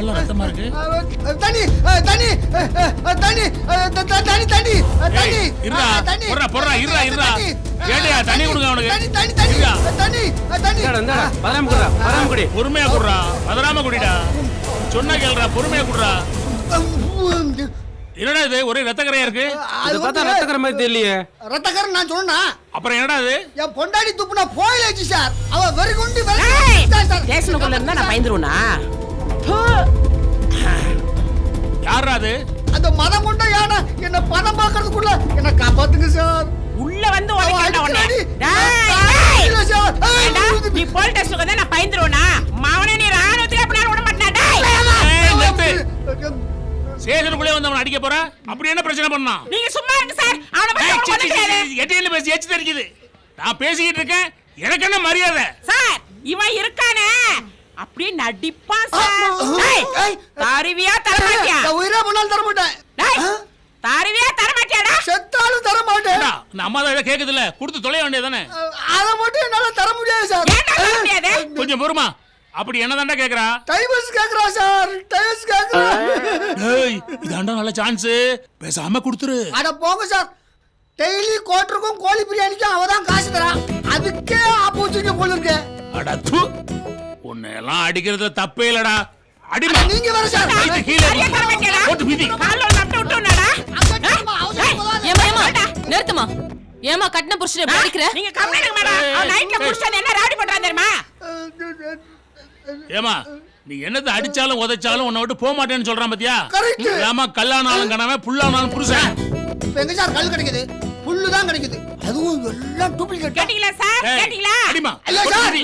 உடம்பெல்லாம் ரத்தமா இருக்கு. தண்ணி தண்ணி தண்ணி தண்ணி தண்ணி தண்ணி இருடா போறா இருடா ஏடியா தண்ணி கொடுங்க அவனுக்கு. தண்ணி தண்ணி தண்ணி தண்ணி தண்ணி இந்தா பதறாம குடி பொறுமையா குடுறா, பதறாம குடிடா. சொன்னா கேளுடா, பொறுமையா குடுறா. என்னடா இது ஒரே ரத்தக்கரையா இருக்கு? அது பார்த்தா ரத்தக்கரை மாதிரி தெரியலையே. ரத்தக்கரை நான் சொன்னா அப்புறம் என்னடா இது? என் பொண்டாடி துப்புனா போயிடுச்சு சார். அவ வெறி குண்டி ஸ்டேஷனுக்குள்ள இருந்தா நான் பயந்துருவனா? யாரா அது? அந்த மதம் கொண்ட யானை என்ன பதம் பார்க்கறதுக்குள்ள என்ன காப்பாத்துங்க சார். உள்ள வந்து உடைக்கடா உன்னை. நீ போலீஸ் ஸ்டேஷனுக்கு வந்தா நான் பயந்துருவனா? மாவனே நீ ராணுவத்துக்கு அப்படியே விட மாட்டேன். சேஷனுக்குள்ளே வந்து அவன் அடிக்க போற? அப்படி என்ன பிரச்சனை பண்ணா? நீங்க சும்மா இருங்க சார். அவன பத்தி எட்டியில பேசி எச்சு தெரிக்குது. நான் பேசிக்கிட்டு இருக்கேன், எனக்கு என்ன மரியாதை? சார் இவன் இருக்கானே அப்படியே நடிப்பான் சார். டேய் தாரிவியா தரமாட்டியா? உயிரே போனாலும் தர மாட்டேன். டேய் தாரிவியா தரமாட்டியாடா? செத்தாலும் தர மாட்டேன். இந்த அம்மா தான் ஏதோ கேக்குதுல்ல, கொடுத்து தொலைய வேண்டியதானே. அத மட்டும் என்னால தர முடியாது சார். ஏன்டா தர முடியாது? கொஞ்சம் பொறுமா. அப்படி என்னதான்டா கேக்குறா? டைவர்ஸ் கேக்குறா சார். டைவர்ஸ் கேக்குறா. ஏய் இதாண்டா நல்ல சான்ஸ், பேசாம கொடுத்துரு. அட போங்க சார். டெய்லி கோட்டருக்கும் கோழி பிரியாணிக்கும் அவதான் காசு தரான். அதுக்கே ஆப்போசிட் போல இருக்கு. அட தூ, உன்னை எல்லாம் அடிக்கிறதுல தப்பே இல்லடா. அடிமா. நீங்க வர சார். சரியா தரமாட்டியாடா? போட்டு மிதி. கால்ல நட்டு விட்டுனாடா? ஏமா நிறுத்துமா. ஏமா கட்டின புருஷனை எப்படி அடிக்கிற? நீங்க கம்ப்ளைண்ட் மேடம். அவன் நைட்ல புடிச்சானே என்ன ராடி பண்றான் தெரியுமா? ஏமா நீ என்னது அடிச்சாலும் உதைச்சாலும் உன்னை விட்டு போக மாட்டேன்னு சொல்றான் பாத்தியா? Correct. ஏமா கல்லானாலும் கணவன் புல்லானாலும் புருஷன். எங்க சார் கல் கிடைக்குது? புல்லு தான் கிடைக்குது. அதுவும் எல்லாம் டூப்ளிகேட். கேட்டிங்களா சார்? கேட்டிங்களா? அடிமா. ஐயா சார்.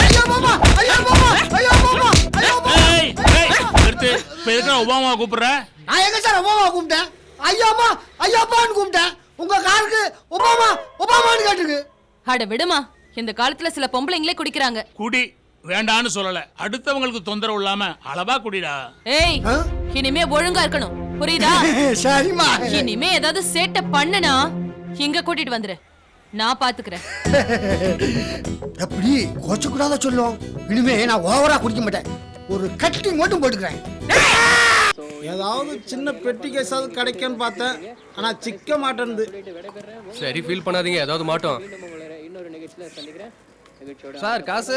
ஐயா மாமா. ஐயா மாமா. ஐயா மாமா. ஐயா மாமா. ஏய் ஏய் நிறுத்து. இப்ப எதுக்கு ஒபாமா கூப்பிடுற? நான் எங்க சார் ஒபாமா கூப்பிட்டேன்? ஐயாமா ஐயாப்பான்னு கூப்பிட்டேன். உங்க காருக்கு ஒபாமா ஒபாமான்னு கேட்டிருக்கு. அட விடுமா. இந்த காலத்துல சில பொம்பளைங்களே குடிக்கிறாங்க. குடி வேண்டான்னு சொல்லல, அடுத்தவங்களுக்கு தொந்தரவு இல்லாம அளவா குடிடா. ஏய் இனிமே ஒழுங்கா இருக்கணும், புரியுதா? சரிமா. இனிமே ஏதாவது சேட்டை பண்ணுனா இங்க கூட்டிட்டு வந்துரு, நான் பாத்துக்கிறேன். எப்படி கோச்சு கூடாத சொல்லும். இனிமே நான் ஓவரா குடிக்க மாட்டேன். ஒரு கட்டிங் மட்டும் போட்டுக்கிறேன். ஏதாவது சின்ன பெட்டி கேஸாவது கிடைக்கும்னு பார்த்தேன், ஆனா சிக்க மாட்டேன்து. சரி ஃபீல் பண்ணாதீங்க, ஏதாவது மாட்டோம். சார் காசு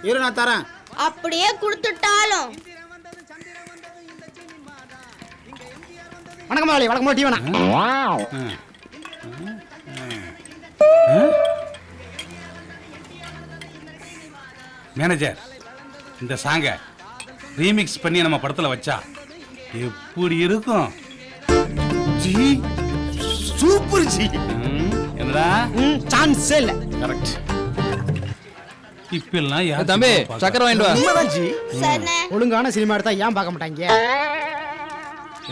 இரு நான் தரேன். அப்படியே கொடுத்துட்டாலும் வணக்கம் மாலை. வணக்கம் டீ வேணா. மேனேஜர், இந்த சாங்க ரீமிக்ஸ் பண்ணி நம்ம படத்துல வச்சா எப்படி இருக்கும்? G super G. என்னடா சான்ஸே இல்ல. கரெக்ட். இப்பெல்லாம் யார் தம்பி சக்கரை வாங்கிட்டு வா. உண்மைதான் ஜி. சரிண்ணே. ஒழுங்கான சினிமா எடுத்தா ஏன் பார்க்க மாட்டாங்க?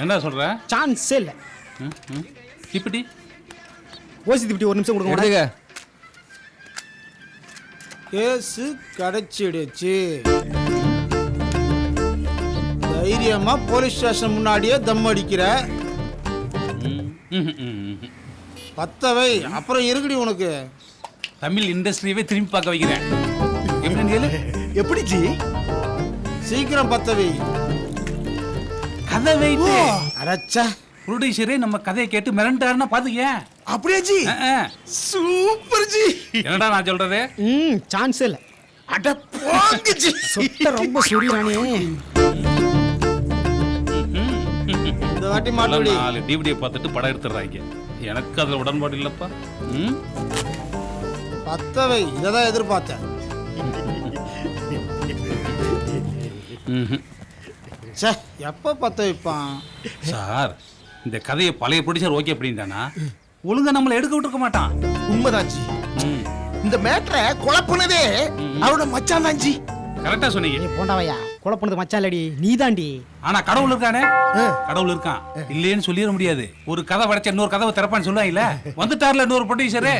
என்ன சொல்ற? சான்ஸே இல்ல. இப்படி ஓசி திப்டி ஒரு நிமிஷம் கொடுங்க. கேஸ் கிடைச்சிடுச்சு. தைரியமா போலீஸ் ஸ்டேஷன் முன்னாடியே தம் அடிக்கிற. பத்தவை அப்புறம் இருக்குடி உனக்கு. தமிழ் இண்டஸ்ட்ரியவே திரும்பி பார்க்க வைக்கிறேன். எப்படி ஜி? சீக்கிரம் பத்தவை. கதை வைத்து அடச்சா. ப்ரொடியூசரே நம்ம கதையை கேட்டு மிரண்டாருன்னா பாத்துக்க. அப்படியே ஜி. Super G. என்னடா நான் சொல்றது? சான்ஸே இல்ல. அட போங்க ஜி. சொட்ட ரொம்ப சுரியானே. இந்த வாட்டி மாட்டோடி. 4 டிவிடியை பார்த்துட்டு படம் எடுத்துறாங்க. எனக்கு அதுல உடன்பாடு இல்லப்பா. பத்தவை இததான் எதிர்பார்த்தேன். சே எப்ப பத்த வைப்பான் சார்? இந்த கதையை பழைய ப்ரொடியூசர் ஓகே அப்படின்ட்டானா ஒழுங்கா நம்மளை எடுக்க விட்டுருக்க மாட்டான். உண்மைதான் ஜி. இந்த மேட்டரை குழப்பினதே அவரோட மச்சான் தான் ஜி. கரெக்டா சொன்னீங்க. போண்டாவையா குழப்பினது மச்சான் இல்லடி, நீதாண்டி. ஆனா கடவுள் இருக்கானே, கடவுள் இருக்கான் இல்லையேன்னு சொல்லிட முடியாது. ஒரு கதை படைச்ச இன்னொரு கதவை திறப்பான்னு சொல்லுவாங்கல்ல, வந்துட்டார்ல இன்னொரு ப்ரொடியூசரே.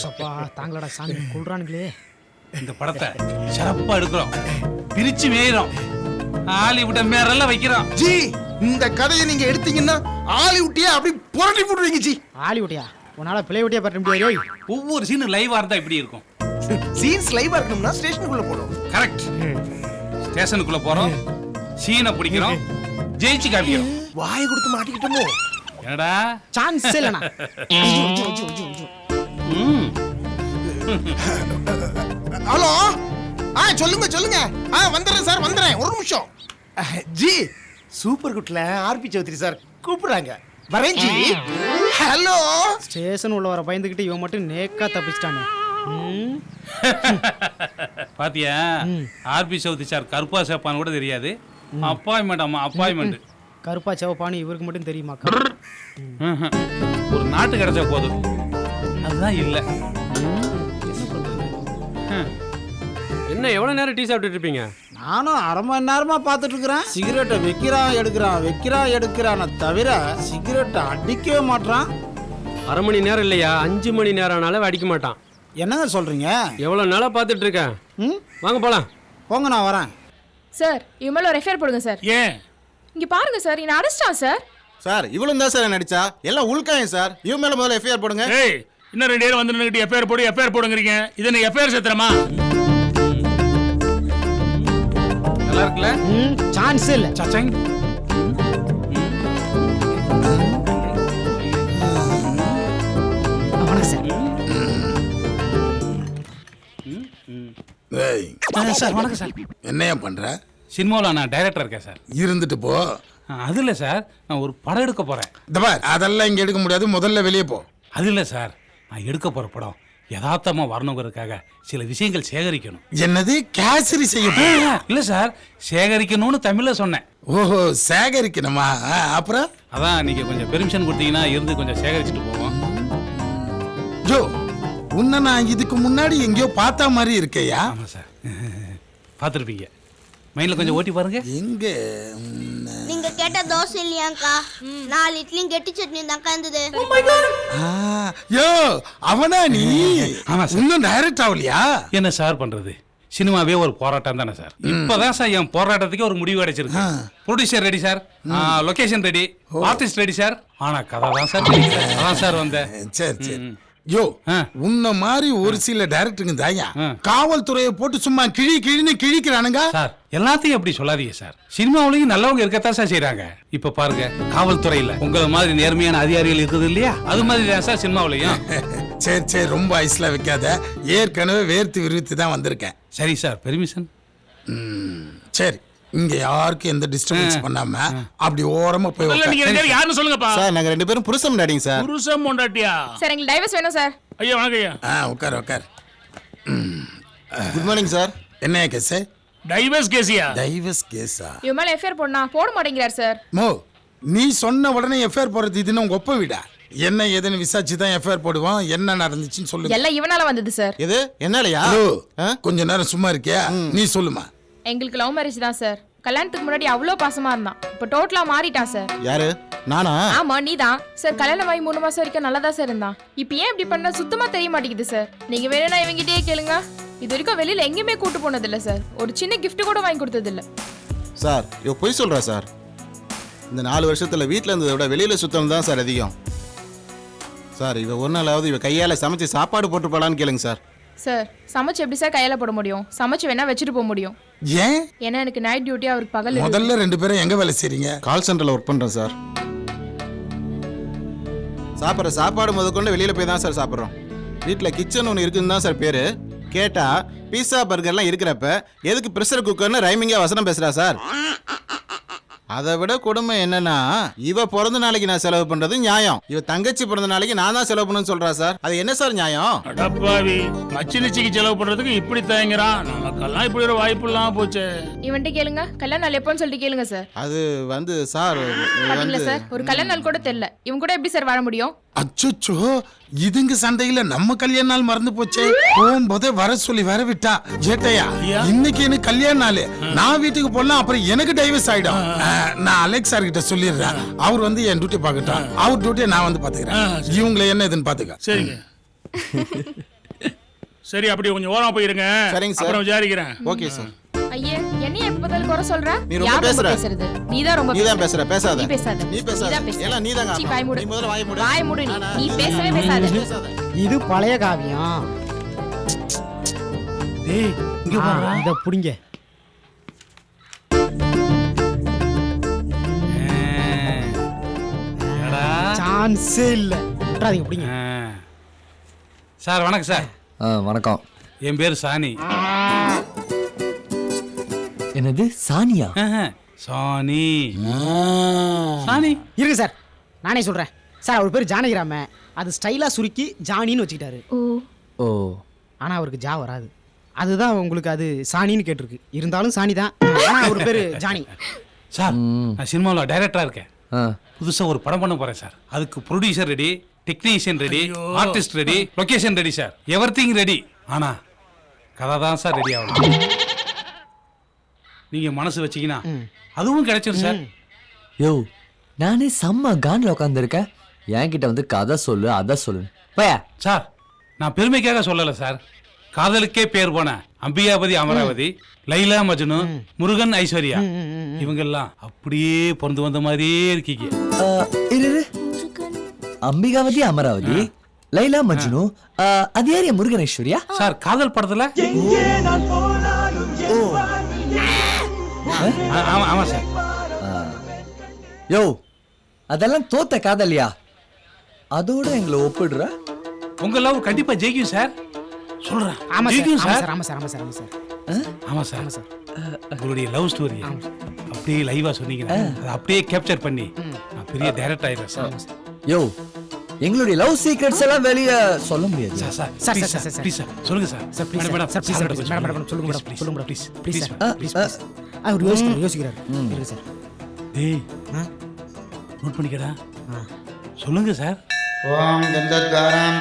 அப்பா தாங்களடா சாமி கொள்றானுங்களே. இந்த படத்தை சிறப்பா எடுக்கிறோம், பிரிச்சு மேயிறோம், ஹாலிவுட்ட மேரெல்லாம் வைக்கிறோம் ஜி. இந்த கதையை நீங்க எடுத்தீங்கன்னா ஹாலிவுட்டியே அப்படி புரட்டி போடுவீங்க ஜி. ஹாலிவுட்டியா? உன்னால பிளே விட்டியா பற்ற முடியாது. ஒவ்வொரு சீனும் லைவா இருந்தா இப்படி இருக்கும். சீன்ஸ் லைவா இருக்கணும்னா ஸ்டேஷனுக்குள்ள போறோம். கரெக்ட். ஸ்டேஷனுக்குள்ள போறோம், சீனை பிடிக்கிறோம், ஜெயிச்சு காமிக்கிறோம். வாயை கொடுத்து மாட்டிக்கிட்டோமோ? என்னடா சான்ஸ் இல்லைண்ணா. ஹலோ, சொல்லுங்க. வந்துடுறேன் சார், வந்துடுறேன், ஒரு நிமிஷம். ஜி, சூப்பர் குட்ல ஆர்பி சௌத்ரி சார் கூப்பிடுறாங்க, வரேன் ஜி. ஹலோ. ஸ்டேஷன் உள்ள வர பயந்துக்கிட்டு இவன் மட்டும் நேக்கா தப்பிச்சிட்டானே. பாத்தியா, ஆர்பி சௌத்ரி சார் கருப்பா சேப்பான்னு கூட தெரியாது. அப்பாயின்மெண்ட். கருப்பா செவப்பானு இவருக்கு மட்டும் தெரியுமாக்கா? ஒரு நாட்டு கிடைச்சா போதும், அதுதான் இல்ல. என்ன எவ்வளவு நேரம் டீ சாப்பிட்டுட்டு இருப்பீங்க? நானும் அரை மணி நேரமா பார்த்துட்டு இருக்கிறேன். சிகரெட்டை வைக்கிறான் எடுக்கிறான தவிர சிகரெட்டை அடிக்கவே மாட்டான். அரை மணி நேரம் இல்லையா, 5 மணி நேரம் ஆனாலும் அடிக்க மாட்டான். என்னங்க சொல்றீங்க? எவ்வளவு நாளா பார்த்துட்டு இருக்கேன். வாங்க போலாம். போங்க, நான் வரேன். சார் இவன் மேல ஒரு எஃப்ஐஆர் போடுங்க சார். ஏன்? இங்க பாருங்க சார், என்ன அரெஸ்டான் சார். சார் இவ்வளவு தான் சார் நடிச்சா, எல்லாம் உள்காயம் சார். இவன் மேல முதல்ல எஃப்ஐஆர் போடுங்க. ஏய், இன்னும் 2 பேர் வந்து நின்னுக்கிட்டு எஃப்ஐஆர் போடுங்கறீங்க. இது என்ன எஃப்ஐஆர் சத்திரமா? நல்லா இருக்குல்ல? சான்ஸ் இல்ல. சச்சங். சார் வணக்கம் சார். என்னையா பண்ற? சினிமாவில் நான் டைரக்டர் இருக்கேன் சார். இருந்துட்டு போ. அது இல்லை சார், நான் ஒரு படம் எடுக்க போகிறேன். இந்த பார், அதெல்லாம் இங்க எடுக்க முடியாது, முதல்ல வெளியே போ. அது இல்லை சார், நான் எடுக்க போகிற படம் யதார்த்தமாக வரணுங்கிறதுக்காக சில விஷயங்கள் சேகரிக்கணும். என்னது, கேசரி செய்ய? இல்லை சார், சேகரிக்கணும்னு தமிழில் சொன்னேன். ஓஹோ, சேகரிக்கணுமா? அப்புறம் அதான் நீங்கள் கொஞ்சம் பெர்மிஷன் கொடுத்தீங்கன்னா இருந்து கொஞ்சம் சேகரிச்சுட்டு போவோம். ஜோ, உன்னை நான் இதுக்கு முன்னாடி எங்கேயோ பார்த்த மாதிரி இருக்கேயா? ஆமாம் சார், பார்த்துருப்பீங்க. மைண்டில் கொஞ்சம் ஓட்டி பாருங்க. எங்க? நீங்க கேட்ட தோசை இல்லையாக்கா, 4 இட்லியும் கெட்டி சட்னி தான்க்கா இருந்தது. யோ, அவனா நீ? ஆமா சார். இன்னும் டைரக்ட் ஆகலையா? என்ன சார் பண்றது, சினிமாவே ஒரு போராட்டம் தானே சார். இப்பதான் சார் என் போராட்டத்துக்கு ஒரு முடிவு கிடைச்சிருக்கு. Producer ready sir, location ready, artist ready sir. ஆனா கதை தான் சார், அதான் சார் வந்தேன். சரி. யோ, உன்ன மாதிரி ஒரு சில டைரக்டருங்க தாயா காவல்துறையை போட்டு சும்மா கிழின்னு கிழிக்கிறானுங்க சார். எல்லாத்தையும் அப்படி சொல்லாதீங்க சார், சினிமாவிலையும் நல்லவங்க இருக்கத்தான் சார் செய்யறாங்க. இப்ப பாருங்க, காவல்துறையில உங்களை மாதிரி நேர்மையான அதிகாரிகள் இருக்குது இல்லையா, அது மாதிரி தான் சார் சினிமாவிலையும். சரி, ரொம்ப ஐஸ்ல வைக்காத, ஏற்கனவே வேர்த்து விரித்து தான் வந்திருக்கேன். சரி சார், பெர்மிஷன். சரி, இங்க யாருக்கும் எந்த டிஸ்டர்பன்ஸ் பண்ணாம அப்படி ஓரமா போய் நீங்க ரெண்டு பேரும் யாருன்னு சொல்லுங்கப்பா. சார் நாங்க 2 பேரும் புருஷன் முன்னாடிங்க சார். புருஷன் பொண்டாட்டியா? சார் எங்களுக்கு டைவர்ஸ் வேணும் சார். ஐயா வணக்கம் ஐயா. உட்கார். Good morning sir. என்ன கேஸ்? டைவர்ஸ் கேஸியா? டைவர்ஸ் கேஸா? இவன் மேல எஃப்ஐஆர் போடனா போட மாட்டேங்கிறார் சார். மோ, நீ சொன்ன உடனே எஃப்ஐஆர் போடுறது இதுன்னு உங்க ஒப்ப விடா. என்ன ஏதுன்னு விசாரிச்சு தான் எஃப்ஐஆர் போடுவோம். என்ன நடந்துச்சுன்னு சொல்லு. எல்லாம் இவனால வந்தது சார். எது என்னாலயா? கொஞ்ச நேரம் சும்மா இருக்கியா? நீ சொல்லுமா. எங்களுக்கு லவ் மேரேஜ் தான் சார். கல்யாணத்துக்கு முன்னாடி அவ்வளோ பாசமா இருந்தான், இப்போ டோட்டலா மாறிட்டான் சார். யாரு? நானா? ஆமா நீதான் சார். கல்யாணம் ஆகி 3 மாசம் வரைக்கும் நல்லதா சார் இருந்தான். இப்போ ஏன் இப்படி பண்ண சுத்தமா தெரிய மாட்டேங்குது சார். நீங்க வேணும்னா இவங்கிட்டே கேளுங்க. இது வரைக்கும் வெளியில எங்கேயுமே கூட்டு போனது இல்ல சார். ஒரு சின்ன gift கூட வாங்கி கொடுத்தது இல்ல சார். இவ போய் சொல்றா சார். இந்த 4 வருஷத்துல வீட்ல இருந்ததை விட வெளியில சுத்தம் தான் சார் அதிகம். சார் இவ ஒரு நாளாவது இவ கையால சமைச்சு சாப்பாடு போட்டு போலான்னு கேளுங்க சார். சார் சமைச்சு எப்படி சார் கையால போட முடியும்? சமைச்சு வேணா வச்சுட்டு போக முடியும். ஏன்? ஏன்னா எனக்கு நைட் டியூட்டி, அவருக்கு பகல். முதல்ல 2 பேரும் எங்க வேலை செய்றீங்க? கால் சென்டர்ல ஒர்க் பண்றேன் சார். சாப்பிட்ற சாப்பாடு முதற்கொண்டு வெளியில போய் தான் சார் சாப்பிட்றோம். வீட்டில் கிச்சன் ஒன்று இருக்குன்னு தான் சார் பேரு. கேட்டா பீஸா பர்கர்லாம் இருக்கிறப்ப எதுக்கு ப்ரெஷர் குக்கர்னு ரைமிங்கா வசனம் பேசுறா சார். அதை விட கொடுமை என்னன்னா, இவ பிறந்த நாளைக்கு நான் செலவு பண்றது நியாயம், இவ தங்கச்சி பிறந்த நாளைக்கு நான் தான் செலவு பண்ணணும்னு சொல்றா சார். அது என்ன சார் நியாயம்? அடப்பாவி, மச்சினிச்சிக்கு செலவு பண்றதுக்கு இப்படி தயங்குறான். நமக்கெல்லாம் இப்படி ஒரு வாய்ப்பு இல்லாம போச்சு. இவன்ட்ட கேளுங்க, கல்யாண நாள் எப்போன்னு சொல்லிட்டு கேளுங்க சார். அது வந்து சார் பாத்தீங்களா சார், ஒரு கல்யாண நாள் கூட தெரியல. இவன் கூட எப்படி சார் வாழ முடியும்? அச்சோ, இதுங்க சண்டையில நம்ம கல்யாண நாள் மறந்து போச்சே. போகும்போதே வர சொல்லி வர விட்டா. ஜேட்டையா, இன்னைக்கு எனக்கு கல்யாண நாள், நான் வீட்டுக்கு போலாம், அப்புறம் எனக்கு டைவர்ஸ் ஆயிடும். நான் அலெக்ஸ் சார் கிட்ட சொல்லிடுறேன். அவர் வந்து என் டியூட்டி பார்க்கட்டும், அவர் டியூட்டியை நான் வந்து பாத்துக்கிறேன். இவங்களை என்ன இதுன்னு பாத்துக்க. சரிங்க. சரி, அப்படி கொஞ்சம் ஓரமா போயிருங்க. சரிங்க சார், அப்புறம் விசாரிக்கிறேன். Okay sir. ஐயே, என்னைய எப்ப பார்த்தாலும் குறை சொல்ற? நீ ரொம்ப யார் பேசுற? பேசுறது? நீதான் ரொம்ப நீதான் பேசுற. பேசாத. நீ பேசாத. நீ பேசாத. நீதான் பேசுற. எல்லாம் நீதாங்க. சீ, வாய் மூடு. நீ முதல்ல வாய் மூடு. வாய் மூடு நீ. நீ பேசவே பேசாத. இது பழைய காவியம். டேய், இங்க பாரு. இத புடிங்க. சான்ஸே இல்ல விட்றாதீங்க பிடிங்க. சார் வணக்கம் சார். வணக்கம். என் பேர் சாணி. என்னது சானியா? சாணி. சாணி இருங்க சார், நானே சொல்றேன் சார். அவர் பேர் ஜானகிராம, அது ஸ்டைலா சுருக்கி ஜானின்னு வச்சுக்கிட்டாரு. ஓ. ஆனா அவருக்கு ஜா வராது, அதுதான் உங்களுக்கு அது சாணின்னு கேட்டிருக்கு. இருந்தாலும் சாணி தான், ஆனா அவர் பேரு ஜானி. சார் நான் சினிமாவில் டைரக்டரா இருக்கேன். புதுசா ஒரு படம் பண்ண போறேன் சார். அதுக்கு producer ready, technician ready, artist ready, location ready sir. Everything ready. ஆனா கதை தான் சார் ரெடி ஆகணும். நீங்க மனசு வச்சீங்கன்னா அதுவும் கிடைச்சிடும் சார். யோ, நானே செம்ம கான்ல உட்காந்துருக்கேன். என்கிட்ட வந்து கதை சொல்லு, அதை சொல்லு பையா. சார் நான் பெருமைக்காக சொல்லல சார். காதலுக்கே பேர் போன அம்பிகாபதி அமராவதி, லைலா மஜ்னு, முருகன் ஐஸ்வர்யா இவங்கெல்லாம் அப்படியே பிறந்து வந்த மாதிரியே இருக்கீங்க. இரு, அம்பிகாவதி அமராவதி, லைலா மஜ்னு, அது யார் முருகன் ஐஸ்வர்யா? சார் காதல் படத்துல. ஆமா சார். யோ, அதெல்லாம் தோத்த காதலியா? அதோட எங்களை ஒப்பிடுற? உங்க லவ் கண்டிப்பா ஜெயிக்கும் சார். சொல்றேன். ஆமா ஜெயிக்கும் சார், சார். ஆமா சார், ஆமா சார், ஆமா சார். ஆமா சார். உங்களுடைய லவ் ஸ்டோரி அப்படியே லைவா சொன்னீங்கன்னா அதை அப்படியே கேப்சர் பண்ணி நான் பெரிய டைரக்டர் ஆயிடுறேன் சார். யோ, எங்களுடைய லவ் சீக்ரெட்ஸ் எல்லாம் வெளிய சொல்ல முடியாது. Sir sir sir, please sir, sir sir. Please sir சொல்லுங்க sir. Sir please sir, madam sir please sir, madam madam சொல்லுங்க மேடம், சொல்லுங்க madam, please please please please sir, அவர் யோசிக்கிறார். இருங்க சார். டேய் நோட் பண்ணிக்கடா. சொல்லுங்க சார். ஓம் கந்தத்வாராம்